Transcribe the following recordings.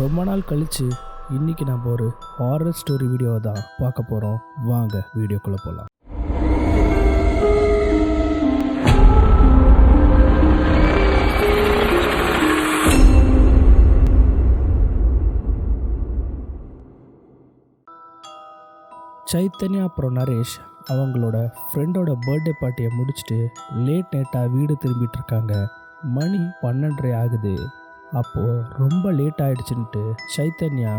ரொம்ப நாள் கழிச்சு இன்னைக்கு நம்ம ஒரு ஹாரர் ஸ்டோரி வீடியோவை தான் பார்க்க போகிறோம். வாங்க வீடியோக்குள்ளே போகலாம். சைத்தன்யா அப்புறம் நரேஷ் அவங்களோட ஃப்ரெண்டோட பர்த்டே பார்ட்டியை முடிச்சுட்டு லேட் நைட்டாக வீடு திரும்பிட்டு இருக்காங்க. மணி 12:30 ஆகுது. அப்போது ரொம்ப லேட் ஆகிடுச்சுன்ட்டு சைத்தன்யா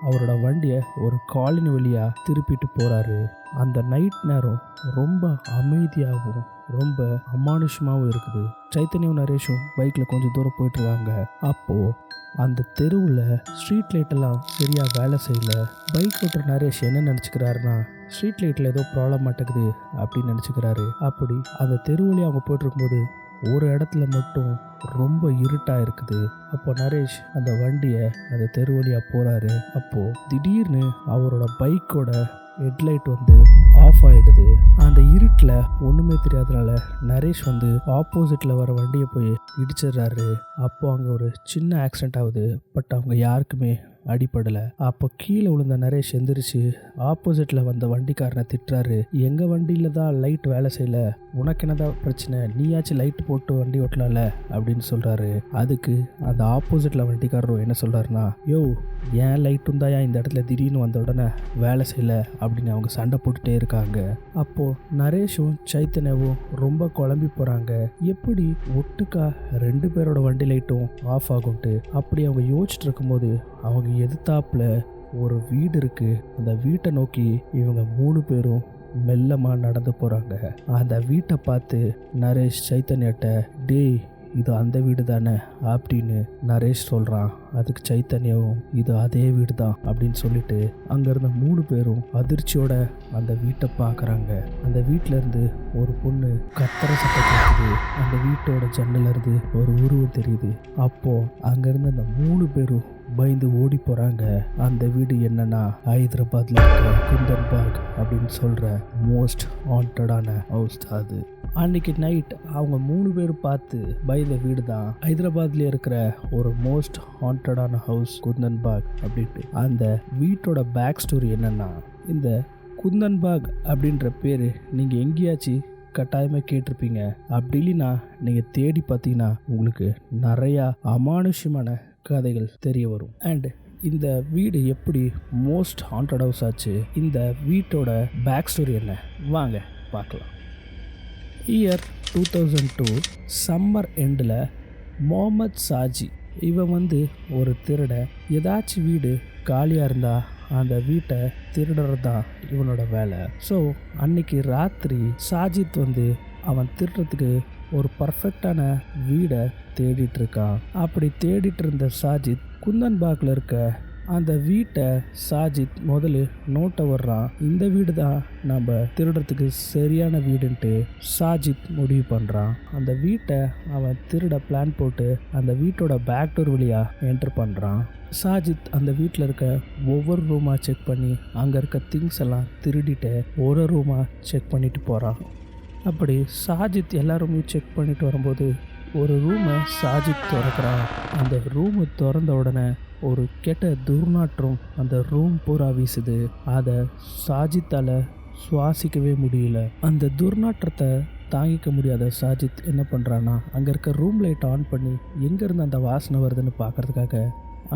அவரோட வண்டியை ஒரு காலனி வழியாக திருப்பிட்டு போகிறாரு. அந்த நைட் நேரம் ரொம்ப அமைதியாகவும் ரொம்ப அமானுஷமாகவும் இருக்குது. சைத்தன்யாவும் நரேஷும் பைக்கில் கொஞ்சம் தூரம் போயிட்டுருக்காங்க. அப்போது அந்த தெருவில் ஸ்ட்ரீட் லைட்டெல்லாம் சரியாக வேலை செய்யல. பைக் ஓட்டுற நரேஷ் என்ன நினச்சிக்கிறாருன்னா, ஸ்ட்ரீட் லைட்டில் ஏதோ ப்ராப்ளம் மாட்டேங்குது அப்படின்னு நினச்சிக்கிறாரு. அப்படி அந்த தெருவுலேயே அவங்க போயிட்டுருக்கும்போது ஒரு இடத்துல மட்டும் ரொம்ப இருட்டாக இருக்குது. அப்போ நரேஷ் அந்த வண்டியை அந்த தெரு வழியாக போகிறாரு. அப்போது திடீர்னு அவரோட பைக்கோட ஹெட்லைட் ஆஃப் ஆகிடுது. அந்த இருட்டில் ஒன்றுமே தெரியாதனால நரேஷ் ஆப்போசிட்டில் வர வண்டியை போய் இடிச்சிடுறாரு. அப்போ அங்கே ஒரு சின்ன ஆக்சிடென்ட் ஆகுது. பட் அவங்க யாருக்குமே அடிப்படலை. அப்போ கீழே விழுந்த நரேஷ் எந்திரிச்சு ஆப்போசிட்டில் வந்த வண்டிக்காரனை திட்டுறாரு. எங்கள் வண்டியில் தான் லைட் வேலை செய்யலை, உனக்கு என்னதான் பிரச்சனை, நீயாச்சும் லைட் போட்டு வண்டி ஓட்டலாம்ல அப்படின்னு சொல்கிறாரு. அதுக்கு அந்த ஆப்போசிட்டில் வண்டிக்காரரும் என்ன சொல்கிறாருன்னா, யோ ஏன் லைட்டும் தாயா இந்த இடத்துல திடீர்னு வந்த உடனே வேலை செய்யலை அப்படின்னு அவங்க சண்டை போட்டுகிட்டே இருக்காங்க. அப்போது நரேஷும் சைத்தன்யாவும் ரொம்ப குழம்பி போகிறாங்க. எப்படி ஒட்டுக்கா 2 பேரோட வண்டி லைட்டும் ஆஃப் ஆகும்ட்டு. அப்படி அவங்க யோசிச்சுட்டு இருக்கும்போது அவங்க எதிர்த்தாப்புல ஒரு வீடு இருக்கு. அந்த வீட்டை நோக்கி இவங்க 3 பேரும் மெல்லமாக நடந்து போகிறாங்க. அந்த வீட்டை பார்த்து நரேஷ் சைத்தன்யாட்ட, டேய் இது அந்த வீடு தானே அப்படின்னு நரேஷ் சொல்கிறான். அதுக்கு சைத்தன்யாவும் இது அதே வீடு தான் அப்படின்னு சொல்லிட்டு அங்கேருந்த 3 பேரும் அதிர்ச்சியோட அந்த வீட்டை பார்க்குறாங்க. அந்த வீட்டிலேருந்து ஒரு பொண்ணு கத்தர சத்தம் கேட்குது. அந்த வீட்டோட ஜன்னலேருந்து ஒரு உருவம் தெரியுது. அப்போது அங்கேருந்து அந்த 3 பேரும் பயந்து ஓடி போகிறாங்க. அந்த வீடு என்னன்னா ஹைதராபாத்தில் இருக்கிற குந்தன் பாக் அப்படின்னு சொல்கிற மோஸ்ட் ஹாண்டடான ஹவுஸ் தான் அது. அன்னைக்கு நைட் அவங்க 3 பேர் பார்த்து பயந்த வீடு தான் ஹைதராபாத்லேயே இருக்கிற ஒரு மோஸ்ட் ஹாண்டடான ஹவுஸ் குந்தன் பாக் அப்படின்ட்டு. அந்த வீட்டோட பேக் ஸ்டோரி என்னன்னா, இந்த குந்தன் பாக் அப்படின்ற பேர் நீங்கள் எங்கேயாச்சும் கட்டாயமாக கேட்டிருப்பீங்க. அப்படி இல்லைன்னா நீங்கள் தேடி பார்த்தீங்கன்னா உங்களுக்கு நிறையா அமானுஷ்யமான கதைகள் தெரிய வரும். அண்ட் இந்த வீடு எப்படி மோஸ்ட் ஹாண்டட் ஹவுஸ் ஆச்சு, இந்த வீட்டோட பேக் ஸ்டோரி என்ன, வாங்க பார்க்கலாம். இயர் 2002 சம்மர் எண்டில் முகமது சாஜி இவன் ஒரு திருட. ஏதாச்சும் வீடு காலியாக இருந்தால் அந்த வீட்டை திருடுறது தான் இவனோட வேலை. ஸோ அன்னைக்கு ராத்திரி சாஜித் அவன் திருடுறதுக்கு ஒரு பர்ஃபெக்டான வீடை தேடிட்டு இருக்கான். அப்படி தேடிட்டு இருந்த சாஜித் குந்தன் பாக்ல இருக்க அந்த வீட்டை சாஜித் முதல்ல நோட்டை வர்றான். இந்த வீடு தான் நம்ம திருடுறதுக்கு சரியான வீடுன்ட்டு சாஜித் முடிவு பண்ணுறான். அந்த வீட்டை அவன் திருட பிளான் போட்டு அந்த வீட்டோட பேக் டோர் வழியாக என்ட்ரு பண்ணுறான். சாஜித் அந்த வீட்டில் இருக்க ஒவ்வொரு ரூமாக செக் பண்ணி அங்கே இருக்க திங்ஸ் எல்லாம் திருடிட்டு ஒரு ரூமாக செக் பண்ணிட்டு போகிறான். அப்படி சாஜித் எல்லா ரூமையும் செக் பண்ணிட்டு வரும்போது ஒரு ரூமை சாஜித் திறக்கிறான். அந்த ரூமை திறந்த உடனே ஒரு கெட்ட துர்நாற்றம் அந்த ரூம் பூரா வீசுது. அதை சாஜித்தால் சுவாசிக்கவே முடியல. அந்த துர்நாற்றத்தை தாங்கிக்க முடியாத சாஜித் என்ன பண்ணுறான்னா, அங்கே இருக்க ரூம் லைட்டை ஆன் பண்ணி எங்கேருந்து அந்த வாசனை வருதுன்னு பார்க்குறதுக்காக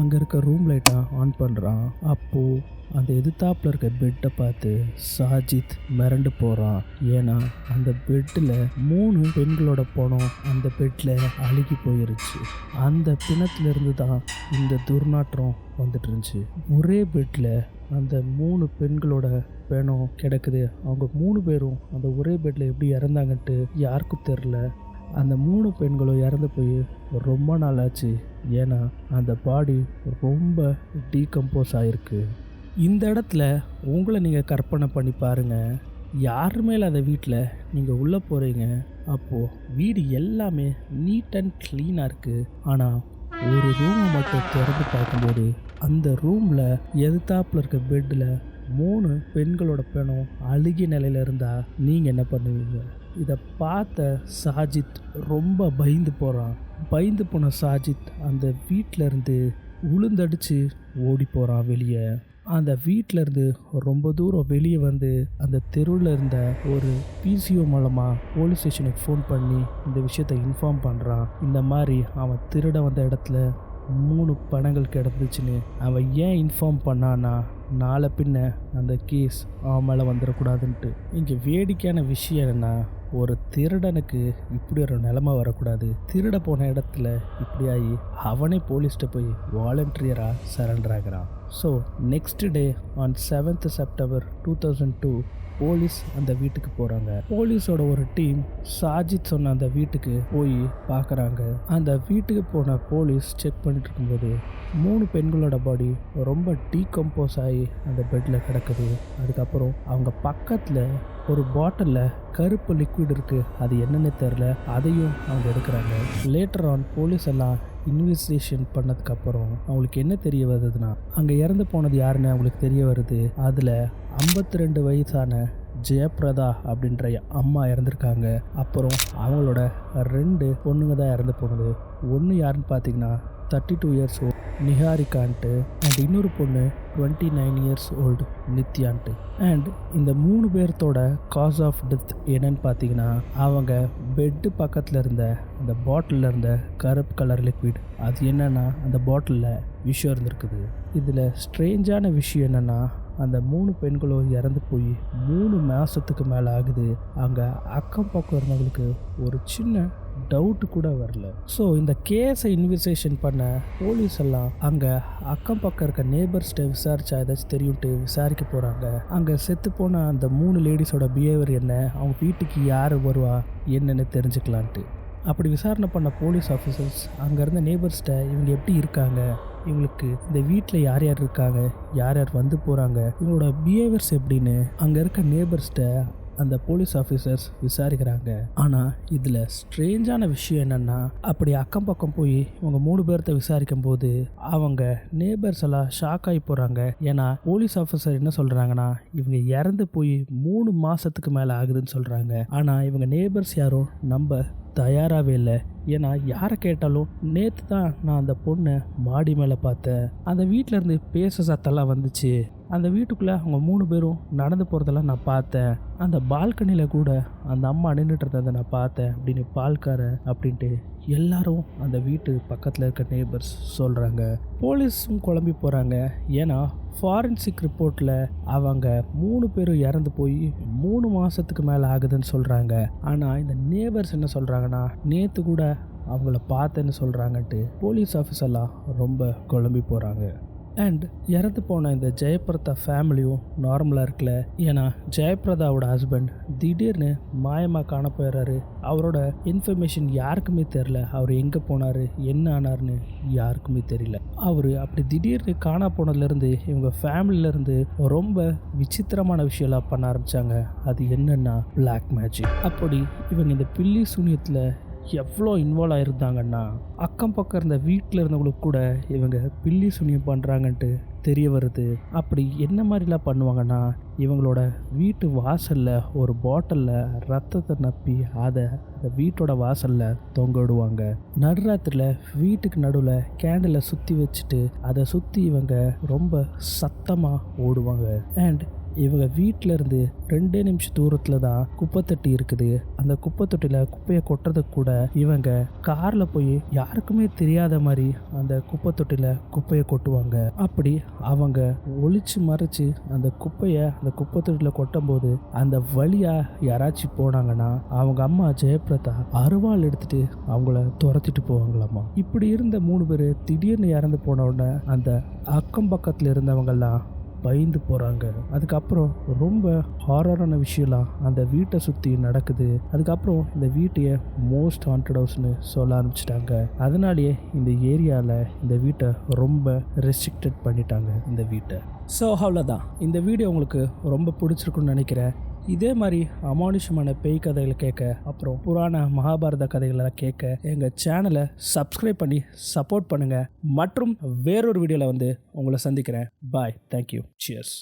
அங்கே இருக்க ரூம் லைட்டை ஆன் பண்ணுறான். அப்போது அந்த எதிர்த்தாப்பில் இருக்க பெட்டை பார்த்து சாஜித் மிரண்டு போகிறான். ஏன்னா அந்த பெட்டில் 3 பெண்களோட பணம் அந்த பெட்டில் அழுகி போயிருச்சு. அந்த பிணத்திலிருந்து தான் இந்த துர்நாற்றம் வந்துட்டு இருந்துச்சு. ஒரே பெட்டில் அந்த 3 பெண்களோட பிணம் கிடக்குது. அவங்க 3 பேரும் அந்த ஒரே பெட்டில் எப்படி இறந்தாங்கன்ட்டு யாருக்கும் தெரில. அந்த 3 பெண்களும் இறந்து போய் ரொம்ப நாள் ஆச்சு. ஏன்னா அந்த பாடி ரொம்ப டீகம்போஸ் ஆகிருக்கு. இந்த இடத்துல உங்களை நீங்கள் கற்பனை பண்ணி பாருங்கள். யாருமே இல்லாத வீட்டில் நீங்கள் உள்ளே போகிறீங்க. அப்போது வீடு எல்லாமே நீட் அண்ட் க்ளீனாக இருக்குது. ஆனால் ஒரு ரூமை மட்டும் திறந்து பார்க்கும்போது அந்த ரூமில் எதிர்த்தாப்பில் இருக்க பெட்டில் 3 பெண்களோட பிணம் அழுகிய நிலையில் இருந்தால் நீங்கள் என்ன பண்ணுவீங்க? இதை பார்த்த சாஜித் ரொம்ப பயந்து போகிறான். பயந்து போன சாஜித் அந்த வீட்டிலேருந்து உளுந்தடிச்சு ஓடி போகிறான் வெளியே. அந்த வீட்டிலேருந்து ரொம்ப தூரம் வெளியே வந்து அந்த தெருவில் இருந்த ஒரு பிசிஓ மூலமாக போலீஸ் ஸ்டேஷனுக்கு ஃபோன் பண்ணி இந்த விஷயத்தை இன்ஃபார்ம் பண்ணுறான். இந்த மாதிரி அவன் திருட வந்த இடத்துல 3 பணங்கள் கிடந்துச்சுன்னு. அவன் ஏன் இன்ஃபார்ம் பண்ணான்னா நாளை பின்ன அந்த கேஸ் அவன் மேலே வந்துடக்கூடாதுன்ட்டு. இங்கே வேடிக்கையான விஷயம் என்னென்னா, ஒரு திருடனுக்கு இப்படி ஒரு நிலைமை வரக்கூடாது. திருட போன இடத்துல இப்படியாகி அவனே போலீஸ்கிட்ட போய் வாலண்டியராக சரண்டர் ஆகிறான். So next day on 7th September 2002 police அந்த வீட்டுக்கு போகிறாங்க. போலீஸோட ஒரு டீம் சாஜித் சொன்ன அந்த வீட்டுக்கு போய் பார்க்குறாங்க. அந்த வீட்டுக்கு போன போலீஸ் செக் பண்ணிட்டு இருக்கும்போது 3 பெண்களோட பாடி ரொம்ப டீகம்போஸ் ஆகி அந்த பெட்டில் கிடக்குது. அதுக்கப்புறம் அவங்க பக்கத்தில் ஒரு பாட்டிலில் கருப்பு லிக்விட் இருக்குது. அது என்னென்னு தெரில, அதையும் அவங்க எடுக்கிறாங்க. லேட்டர் ஆன் போலீஸ் எல்லாம் இன்வெஸ்டிகேஷன் பண்ணதுக்கப்புறம் அவங்களுக்கு என்ன தெரிய வருதுன்னா, அங்கே இறந்து போனது யாருன்னு அவங்களுக்கு தெரிய வருது. அதில் 52 வயசான ஜெயபிரதா அப்படின்ற அம்மா இறந்துருக்காங்க. அப்புறம் அவங்களோட 2 பொண்ணுங்க தான் இறந்து போனது. ஒன்று யாருன்னு பார்த்தீங்கன்னா 32 years old நிஹாரிகான்ட்டு, அண்ட் இன்னொரு பொண்ணு 29 years old நித்யான்ட்டு. அண்ட் இந்த 3 பேர்த்தோட காஸ் ஆஃப் டெத் என்னன்னு பார்த்தீங்கன்னா, அவங்க பெட்டு பக்கத்தில் இருந்த அந்த பாட்டிலில் இருந்த கருப்பு கலர் லிக்விட், அது என்னன்னா அந்த பாட்டிலில் விஷயம் இருந்திருக்குது. இதில் ஸ்ட்ரேஞ்சான விஷயம் என்னென்னா, அந்த 3 பெண்களும் இறந்து போய் 3 மாதத்துக்கு மேலே ஆகுது. அங்கே அக்கம் பக்கம் இருந்தவங்களுக்கு ஒரு சின்ன டவுட்டு கூட வரல. ஸோ இந்த கேஸை இன்வெஸ்டிகேஷன் பண்ண போலீஸ் எல்லாம் அங்கே அக்கம் பக்கம் இருக்க நேபர்ஸ்கிட்ட விசாரிச்சா ஏதாச்சும் தெரியும்ட்டு விசாரிக்க போகிறாங்க. அங்கே செத்து போன அந்த 3 லேடிஸோட பிஹேவியர் என்ன, அவங்க வீட்டுக்கு யார் வருவா என்னென்னு தெரிஞ்சுக்கலான்ட்டு. அப்படி விசாரணை பண்ண போலீஸ் ஆஃபீஸர்ஸ் அங்கே இருந்த நேபர்ஸ்கிட்ட இவங்க எப்படி இருக்காங்க, இவங்களுக்கு இந்த வீட்டில் யார் யார் இருக்காங்க, யார் யார் வந்து போகிறாங்க, இவங்களோட பிஹேவியர்ஸ் எப்படின்னு அங்கே இருக்க நேபர்ஸ்கிட்ட அந்த போலீஸ் ஆஃபீஸர்ஸ் விசாரிக்கிறாங்க. ஆனால் இதில் ஸ்ட்ரேஞ்சான விஷயம் என்னென்னா, அப்படி அக்கம் பக்கம் போய் இவங்க 3 பேர்த்த விசாரிக்கும் போது அவங்க நேபர்ஸ் எல்லாம் ஷாக் ஆகி போகிறாங்க. ஏன்னா போலீஸ் ஆஃபீஸர் என்ன சொல்கிறாங்கன்னா, இவங்க இறந்து போய் 3 மாதத்துக்கு மேலே ஆகுதுன்னு சொல்கிறாங்க. ஆனால் இவங்க நேபர்ஸ் யாரும் நம்ப தயாராகவே இல்லை. ஏன்னா யாரை கேட்டாலும் நேற்று தான் நான் அந்த பொண்ணை மாடி மேலே பார்த்தேன், அந்த வீட்டிலேருந்து பேச சத்தெல்லாம் வந்துச்சு, அந்த வீட்டுக்குள்ளே அவங்க 3 பேரும் நடந்து போகிறதெல்லாம் நான் பார்த்தேன், அந்த பால்கனியில் கூட அந்த அம்மா நின்றுட்டு இருந்ததை நான் பார்த்தேன் அப்படின்னு பால்கார அப்படின்ட்டு எல்லாரும் அந்த வீட்டு பக்கத்தில் இருக்க நேபர்ஸ் சொல்கிறாங்க. போலீஸும் குழம்பி போகிறாங்க. ஏன்னா ஃபாரன்சிக் ரிப்போர்ட்டில் அவங்க 3 பேரும் இறந்து போய் 3 மாதத்துக்கு மேலே ஆகுதுன்னு சொல்கிறாங்க. ஆனால் இந்த நேபர்ஸ் என்ன சொல்கிறாங்கன்னா, நேற்று கூட அவங்கள பார்த்தேன்னு சொல்கிறாங்கன்ட்டு போலீஸ் ஆஃபீஸர்லாம் ரொம்ப குழம்பி போகிறாங்க. அண்ட் இறந்து போன இந்த ஜெயபிரதா ஃபேமிலியும் நார்மலாக இருக்குல்ல. ஏன்னா ஜெயபிரதாவோட ஹஸ்பண்ட் திடீர்னு மாயமாக காண போயிடுறாரு. அவரோட இன்ஃபர்மேஷன் யாருக்குமே தெரில. அவர் எங்கே போனார், என்ன ஆனார்னு யாருக்குமே தெரியல. அவர் அப்படி திடீர்னு காணா போனதுலேருந்து இவங்க ஃபேமிலியிலேருந்து ரொம்ப விசித்திரமான விஷயம்லாம் பண்ண ஆரம்பித்தாங்க. அது என்னன்னா பிளாக் மேஜிக். அப்படி இவங்க இந்த பில்லி சூனியத்தில் எவ்வளோ இன்வால்வ் ஆகிருந்தாங்கன்னா, அக்கம் பக்கம் இருந்த வீட்டில் இருந்தவங்களுக்கு கூட இவங்க பில்லி சுனியம் பண்ணுறாங்கன்ட்டு தெரிய வருது. அப்படி என்ன மாதிரிலாம் பண்ணுவாங்கன்னா, இவங்களோட வீட்டு வாசலில் ஒரு பாட்டிலில் ரத்தத்தை நப்பி அதை அந்த வீட்டோட வாசலில் தொங்க விடுவாங்க. நடுராத்திரியில் வீட்டுக்கு நடுவில் கேண்டிலை சுற்றி வச்சுட்டு அதை சுற்றி இவங்க ரொம்ப சத்தமாக ஓடுவாங்க. அண்ட் இவங்க வீட்டிலேருந்து 2 நிமிஷம் தூரத்தில் தான் குப்பைத்தொட்டி இருக்குது. அந்த குப்பைத்தொட்டியில் குப்பையை கொட்டுறதுக்கு கூட இவங்க காரில் போய் யாருக்குமே தெரியாத மாதிரி அந்த குப்பைத்தொட்டியில் குப்பையை கொட்டுவாங்க. அப்படி அவங்க ஒளிச்சு மறைச்சு அந்த குப்பையை அந்த குப்பைத்தொட்டியில் கொட்டும் போது அந்த வழியாக யாராச்சும் போனாங்கன்னா அவங்க அம்மா ஜெயபிரதா அருவாள் எடுத்துட்டு அவங்கள துரத்திட்டு போவாங்களாமா. இப்படி இருந்த 3 பேர் திடீர்னு இறந்து போன உடனே அந்த அக்கம் பக்கத்தில் இருந்தவங்கெல்லாம் பயந்து போகிறாங்க. அதுக்கப்புறம் ரொம்ப ஹாரரான விஷயம்லாம் அந்த வீட்டை சுற்றி நடக்குது. அதுக்கப்புறம் இந்த வீட்டையே மோஸ்ட் ஹாண்டட் ஹவுஸ்னு சொல்ல ஆரம்பிச்சிட்டாங்க. அதனாலேயே இந்த ஏரியாவில் இந்த வீட்டை ரொம்ப ரெஸ்ட்ரிக்டட் பண்ணிட்டாங்க இந்த வீட்டை. ஸோ அவ்வளோதான். இந்த வீடியோ உங்களுக்கு ரொம்ப பிடிச்சிருக்குன்னு நினைக்கிறேன். இதே மாதிரி அமானுஷமான பேய் கதைகளை கேட்க, அப்புறம் புராண மகாபாரத கதைகளை கேட்க எங்கள் சேனலை சப்ஸ்கிரைப் பண்ணி சப்போர்ட் பண்ணுங்கள். மற்றும் வேறொரு வீடியோவில் வந்து உங்களை சந்திக்கிறேன். பாய். தேங்க்யூ. சியர்ஸ்.